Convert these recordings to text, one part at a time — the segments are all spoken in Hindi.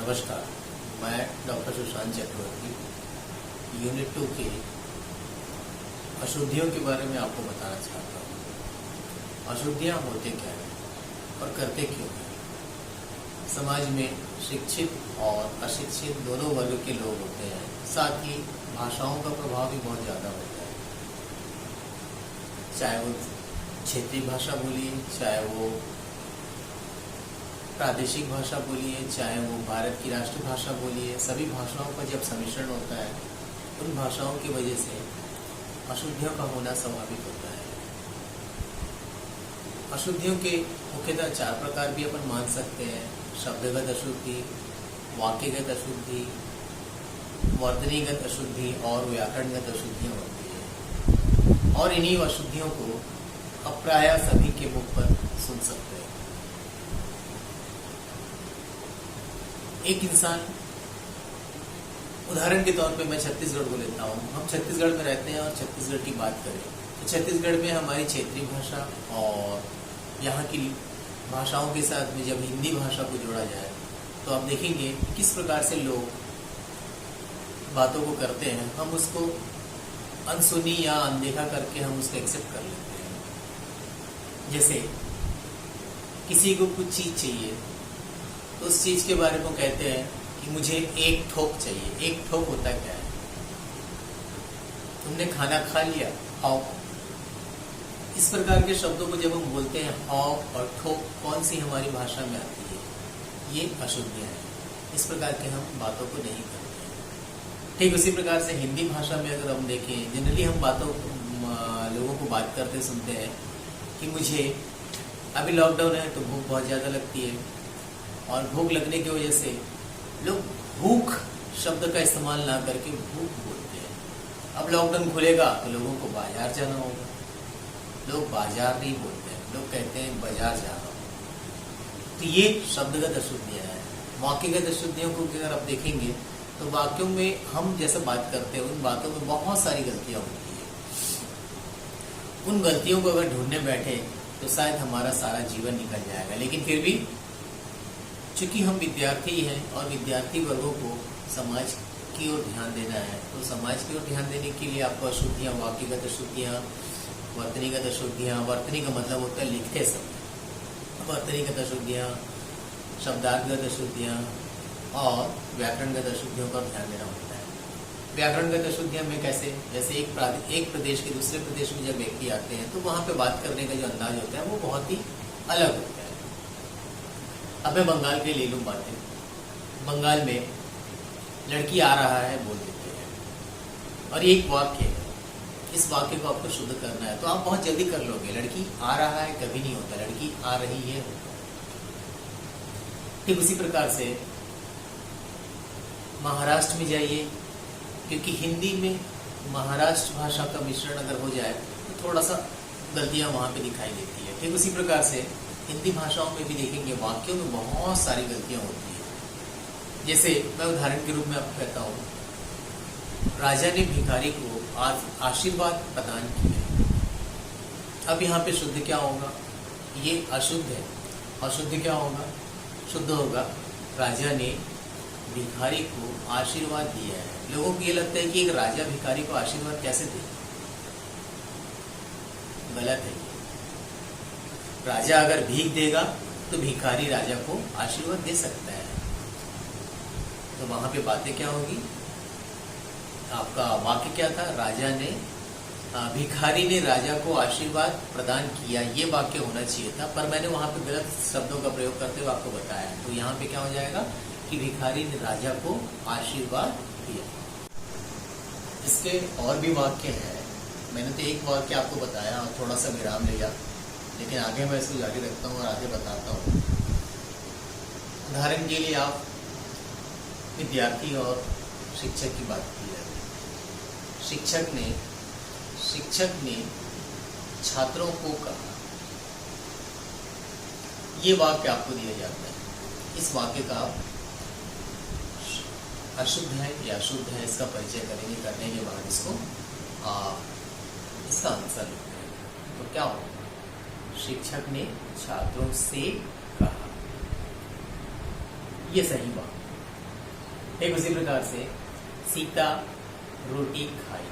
नमस्कार, मैं डॉक्टर सुशांत चक्रवर्ती यूनिट 2 के अशुद्धियों के बारे में आपको बताना चाहता हूँ। अशुद्धियाँ होते क्या हैं और करते क्यों हैं? समाज में शिक्षित और अशिक्षित दोनों वर्ग के लोग होते हैं, साथ ही भाषाओं का प्रभाव भी बहुत ज़्यादा होता है। चाहे वो क्षेत्रीय भाषा बोलिए, चाहे वो प्रादेशिक भाषा बोलिए, चाहे वो भारत की राष्ट्रभाषा बोलिए, सभी भाषाओं का जब सम्मिश्रण होता है, उन भाषाओं की वजह से अशुद्धियों का होना स्वाभाविक होता है। अशुद्धियों के मुख्यतः 4 प्रकार भी अपन मान सकते हैं: शब्दगत अशुद्धि, वाक्यगत अशुद्धि, वर्तनीगत अशुद्धि और व्याकरणगत अशुद्धियाँ होती है। और इन्हीं अशुद्धियों को अब प्रायः सभी के मुख पर सुन सकते हैं। एक इंसान, उदाहरण के तौर पे मैं छत्तीसगढ़ को लेता हूँ। हम छत्तीसगढ़ में रहते हैं और छत्तीसगढ़ की बात करें तो छत्तीसगढ़ में हमारी क्षेत्रीय भाषा और यहाँ की भाषाओं के साथ में जब हिंदी भाषा को जोड़ा जाए तो आप देखेंगे कि किस प्रकार से लोग बातों को करते हैं। हम उसको अनसुनी या अनदेखा करके हम उसको एक्सेप्ट कर लेते हैं। जैसे किसी को कुछ चीज़ चाहिए तो उस चीज़ के बारे में कहते हैं कि मुझे एक ठोक चाहिए। एक ठोक होता क्या है? तुमने खाना खा लिया, हाउ। इस प्रकार के शब्दों को जब हम बोलते हैं, हाउ और ठोक, कौन सी हमारी भाषा में आती है? ये अशुद्धियाँ हैं। इस प्रकार के हम बातों को नहीं करते हैं। ठीक उसी प्रकार से हिंदी भाषा में अगर हम देखें, जनरली हम लोगों को बात करते सुनते हैं कि मुझे अभी लॉकडाउन है तो भूख बहुत ज़्यादा लगती है, और भूख लगने की वजह से लोग भूख शब्द का इस्तेमाल ना करके भूख बोलते हैं। अब लॉकडाउन खुलेगा तो लोगों को बाजार जाना होगा। लोग बाजार नहीं बोलते हैं, लोग कहते हैं बाजार जाना होगा। तो ये शब्दगत अशुद्धियाँ हैं। वाक्यगत अशुद्धियों को अगर आप देखेंगे तो वाक्यों में हम जैसे बात करते हैं उन बातों में बहुत सारी गलतियाँ होती है। उन गलतियों को अगर ढूंढने बैठे तो शायद हमारा सारा जीवन निकल जाएगा। लेकिन फिर भी चूँकि हम विद्यार्थी हैं और विद्यार्थी वर्गों को समाज की ओर ध्यान देना है, तो समाज की ओर ध्यान देने के लिए आपको अशुद्धियाँ, वाक्यगत अशुद्धियाँ, वर्तनीगत अशुद्धियाँ, वर्तनी का मतलब होता है लिखते समय, वर्तनीगत अशुद्धियाँ, शब्दार्थगत अशुद्धियाँ और व्याकरणगत अशुद्धियों पर ध्यान देना होता है। व्याकरणगत अशुद्धियाँ में कैसे? जैसे एक प्रदेश के दूसरे प्रदेश में जब व्यक्ति आते हैं तो वहाँ पे बात करने का जो अंदाज होता है वो बहुत ही अलग होता है। अब मैं बंगाल के ले लूँ बातें। बंगाल में लड़की आ रहा है बोल देते हैं, और ये एक वाक्य है। इस वाक्य को आपको शुद्ध करना है तो आप बहुत जल्दी कर लोगे। लड़की आ रहा है कभी नहीं होता, लड़की आ रही है होता। ठीक उसी प्रकार से महाराष्ट्र में जाइए, क्योंकि हिंदी में महाराष्ट्र भाषा का मिश्रण अगर हो जाए तो थोड़ा सा गलतियाँ वहाँ पे दिखाई देती है। ठीक उसी प्रकार से हिंदी भाषाओं में भी देखेंगे वाक्यों में बहुत सारी गलतियाँ होती है। जैसे मैं उदाहरण के रूप में आपको कहता हूँ, राजा ने भिखारी को आशीर्वाद प्रदान किया। अब यहाँ पे शुद्ध क्या होगा? ये अशुद्ध है। अशुद्ध क्या होगा? शुद्ध होगा राजा ने भिखारी को आशीर्वाद दिया है। लोगों को ये लगता है कि एक राजा भिखारी को आशीर्वाद कैसे दे? गलत है। राजा अगर भीख देगा तो भिखारी राजा को आशीर्वाद दे सकता है। तो वहां पे बातें क्या होगी? आपका वाक्य क्या था? राजा ने भिखारी ने राजा को आशीर्वाद प्रदान किया, ये वाक्य होना चाहिए था, पर मैंने वहां पे गलत शब्दों का प्रयोग करते हुए आपको बताया। तो यहाँ पे क्या हो जाएगा कि भिखारी ने राजा को आशीर्वाद दिया। इसके और भी वाक्य है। मैंने तो एक वाक्य आपको बताया और थोड़ा सा विराम लिया, लेकिन आगे मैं इसको जारी रखता हूँ और आगे बताता हूँ। उदाहरण के लिए आप विद्यार्थी और शिक्षक की बात की है। शिक्षक ने छात्रों को कहा, ये वाक्य आपको दिया जाता है। इस वाक्य का अशुद्ध है या शुद्ध है इसका परिचय करेंगे। करने के बाद इसका आंसर लिखते हैं। तो क्या होगा? शिक्षक ने छात्रों से कहा, ये सही बात। ठीक उसी प्रकार से सीता रोटी खाई,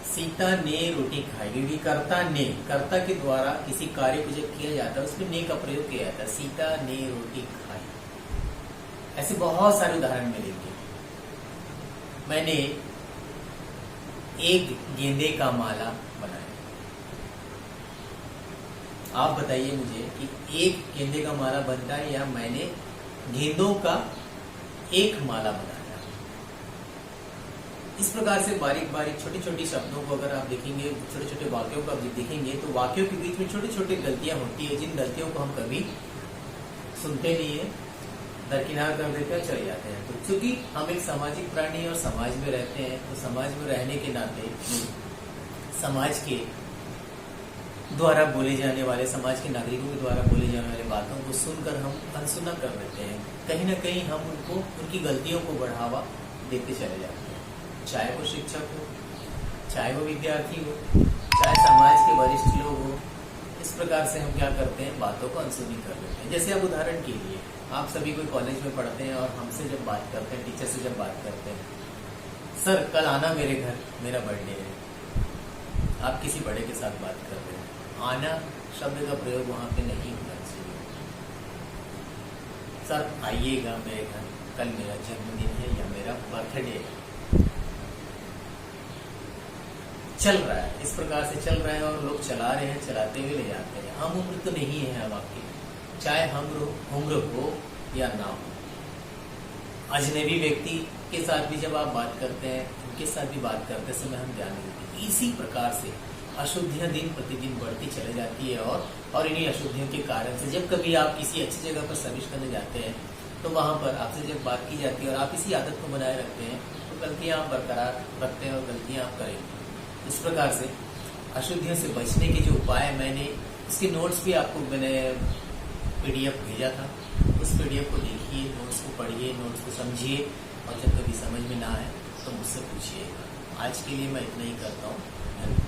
सीता ने रोटी खाई, क्योंकि कर्ता के द्वारा किसी कार्य को जब किया जाता है उसमें ने का प्रयोग किया जाता है। सीता ने रोटी खाई। ऐसे बहुत सारे उदाहरण मिलेंगे। मैंने एक गेंदे का माला बनाया। आप बताइए मुझे कि एक गेंदे का माला बनता है या मैंने गेंदों का एक माला बनाया। इस प्रकार से बारीक बारीक छोटी छोटी शब्दों को अगर आप देखेंगे, छोटे छोटे वाक्यों को आप देखेंगे तो वाक्यों के बीच में छोटी छोटी गलतियां होती है, जिन गलतियों को हम कभी सुनते नहीं है, दरकिनार कर देते हैं, चले जाते हैं। तो चूंकि हम एक सामाजिक प्राणी और समाज में रहते हैं, तो समाज में रहने के नाते समाज के द्वारा बोले जाने वाले, समाज के नागरिकों के द्वारा बोले जाने वाले बातों को सुनकर हम अनसुना कर देते हैं। कहीं ना कहीं हम उनको, उनकी गलतियों को बढ़ावा देते चले जाते हैं, चाहे वो शिक्षक हो, चाहे वो विद्यार्थी हो, चाहे समाज के वरिष्ठ लोग हो। इस प्रकार से हम क्या करते हैं, बातों को अनसुनी कर देते हैं। जैसे अब उदाहरण के लिए आप सभी कोई कॉलेज में पढ़ते हैं और हमसे जब बात करते हैं, टीचर से जब बात करते हैं, सर कल आना मेरे घर, मेरा बर्थडे है। आप किसी बड़े के साथ बात कर रहे हैं, आना शब्द का प्रयोग वहां पे नहीं होना चाहिए। सर आइएगा मेरे घर, कल मेरा जन्मदिन है या मेरा बर्थडे है। चल रहा है, इस प्रकार से चल रहा है और लोग चला रहे हैं, चलाते हुए ले जाते हैं। हम उम्र तो नहीं है हम आपकी, चाहे हम उम्र हो या ना हो। अजनबी व्यक्ति के साथ भी जब आप बात करते हैं, उनके साथ भी बात करते समय हम ध्यान नहीं देते। इसी प्रकार से अशुद्धियां दिन प्रतिदिन बढ़ती चली जाती है और इन्हीं अशुद्धियों के कारण से जब कभी आप किसी अच्छी जगह पर सर्विस करने जाते हैं तो वहां पर आपसे जब बात की जाती है और आप इसी आदत को बनाए रखते हैं तो गलतियां आप बरकरार रखते हैं और गलतियां आप करेंगे। इस प्रकार से अशुद्धियों से बचने के जो उपाय, मैंने इसके नोट्स भी आपको मैंने PDF भेजा था। उस PDF को देखिए, नोट्स को पढ़िए, नोट्स को समझिए और जब कभी समझ में ना आए तो मुझसे पूछिएगा। आज के लिए मैं इतना ही करता हूँ।